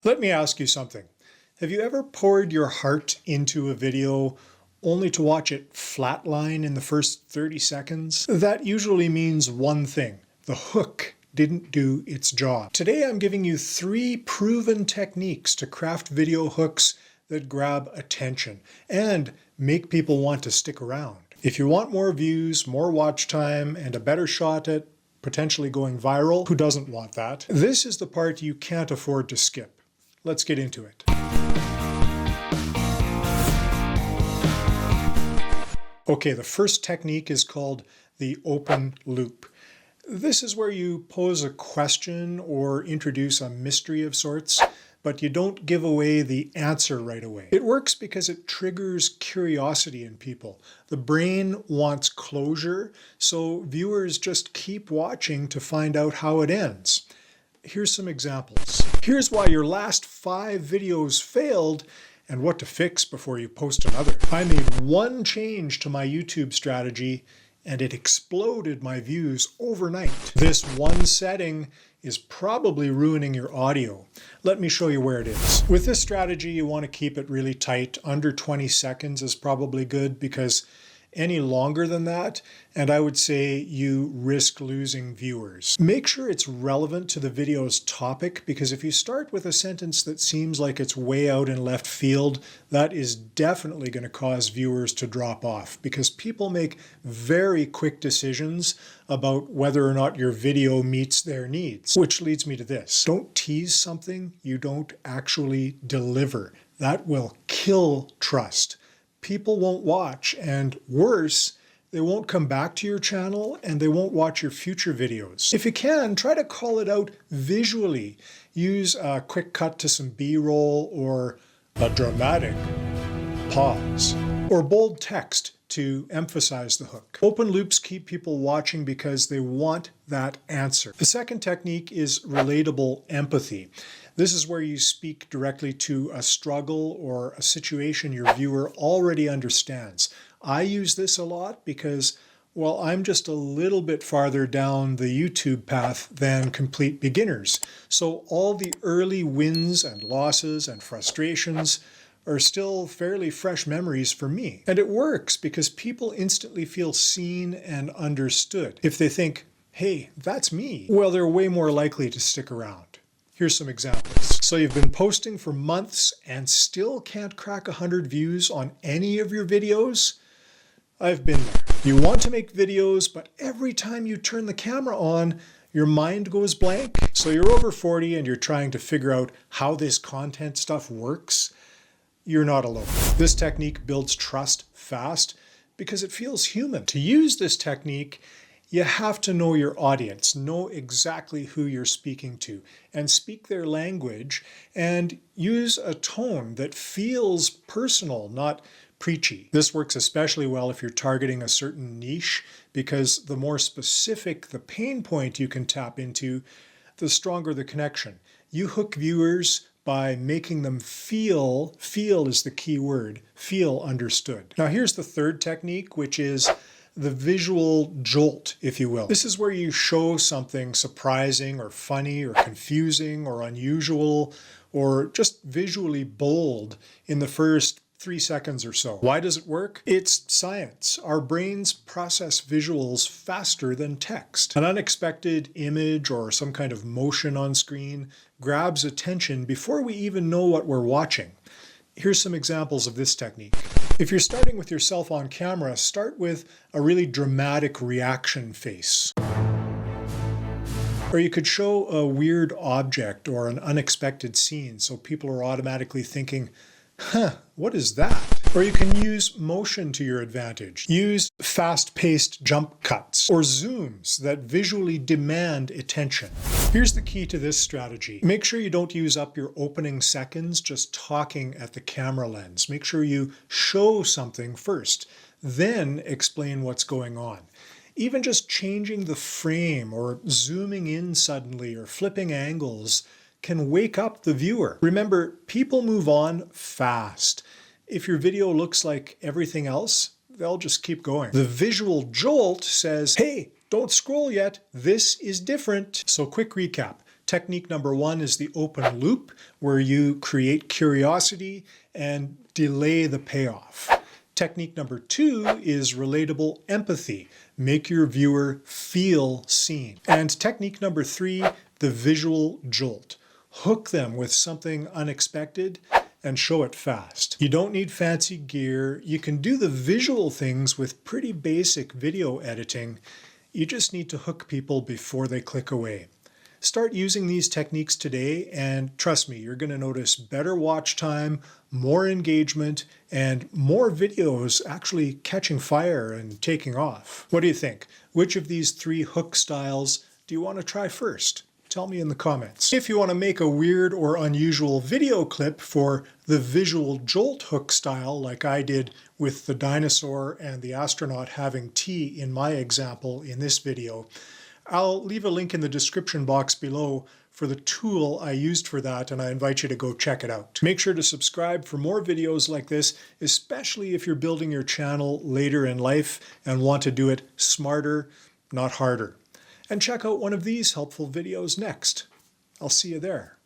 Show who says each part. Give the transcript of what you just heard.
Speaker 1: Let me ask you something. Have you ever poured your heart into a video only to watch it flatline in the first 30 seconds? That usually means one thing: the hook didn't do its job. Today I'm giving you 3 proven techniques to craft video hooks that grab attention and make people want to stick around. If you want more views, more watch time, and a better shot at potentially going viral, who doesn't want that? This is the part you can't afford to skip. Let's get into it. Okay, the first technique is called the open loop. This is where you pose a question or introduce a mystery of sorts, but you don't give away the answer right away. It works because it triggers curiosity in people. The brain wants closure, so viewers just keep watching to find out how it ends. Here's some examples. Here's why your last 5 videos failed and what to fix before you post another. I made one change to my YouTube strategy and it exploded my views overnight. This one setting is probably ruining your audio. Let me show you where it is. With this strategy, you want to keep it really tight. Under 20 seconds is probably good, because any longer than that, and I would say you risk losing viewers. Make sure it's relevant to the video's topic, because if you start with a sentence that seems like it's way out in left field, that is definitely going to cause viewers to drop off, because people make very quick decisions about whether or not your video meets their needs. Which leads me to this: don't tease something you don't actually deliver. That will kill trust. People won't watch, and worse, they won't come back to your channel and they won't watch your future videos. If you can, try to call it out visually. Use a quick cut to some B-roll or a dramatic pause or bold text to emphasize the hook. Open loops keep people watching because they want that answer. The second technique is relatable empathy. This is where you speak directly to a struggle or a situation your viewer already understands. I use this a lot because, well, I'm just a little bit farther down the YouTube path than complete beginners. So all the early wins and losses and frustrations are still fairly fresh memories for me. And it works because people instantly feel seen and understood. If they think, hey, that's me, well, they're way more likely to stick around. Here's some examples. So you've been posting for months and still can't crack 100 views on any of your videos? I've been there. You want to make videos, but every time you turn the camera on, your mind goes blank. So you're over 40 and you're trying to figure out how this content stuff works. You're not alone. This technique builds trust fast because it feels human. To use this technique, you have to know your audience, know exactly who you're speaking to, and speak their language, and use a tone that feels personal, not preachy. This works especially well if you're targeting a certain niche, because the more specific the pain point you can tap into, the stronger the connection. You hook viewers by making them feel is the key word, feel understood. Now here's the third technique, which is the visual jolt, if you will. This is where you show something surprising or funny or confusing or unusual or just visually bold in the first 3 seconds or so. Why does it work? It's science. Our brains process visuals faster than text. An unexpected image or some kind of motion on screen grabs attention before we even know what we're watching. Here's some examples of this technique. If you're starting with yourself on camera, start with a really dramatic reaction face. Or you could show a weird object or an unexpected scene so people are automatically thinking, huh, what is that? Or you can use motion to your advantage. Use fast-paced jump cuts or zooms that visually demand attention. Here's the key to this strategy. Make sure you don't use up your opening seconds just talking at the camera lens. Make sure you show something first, then explain what's going on. Even just changing the frame or zooming in suddenly or flipping angles can wake up the viewer. Remember, people move on fast. If your video looks like everything else, they'll just keep going. The visual jolt says, hey, don't scroll yet. This is different. So quick recap. Technique number 1 is the open loop, where you create curiosity and delay the payoff. Technique number 2 is relatable empathy. Make your viewer feel seen. And technique number 3, the visual jolt. Hook them with something unexpected and show it fast. You don't need fancy gear. You can do the visual things with pretty basic video editing. You just need to hook people before they click away. Start using these techniques today, and trust me, you're going to notice better watch time, more engagement, and more videos actually catching fire and taking off. What do you think? Which of these 3 hook styles do you want to try first? Tell me in the comments. If you want to make a weird or unusual video clip for the visual jolt hook style, like I did with the dinosaur and the astronaut having tea in my example in this video, I'll leave a link in the description box below for the tool I used for that, and I invite you to go check it out. Make sure to subscribe for more videos like this, especially if you're building your channel later in life and want to do it smarter, not harder. And check out one of these helpful videos next. I'll see you there.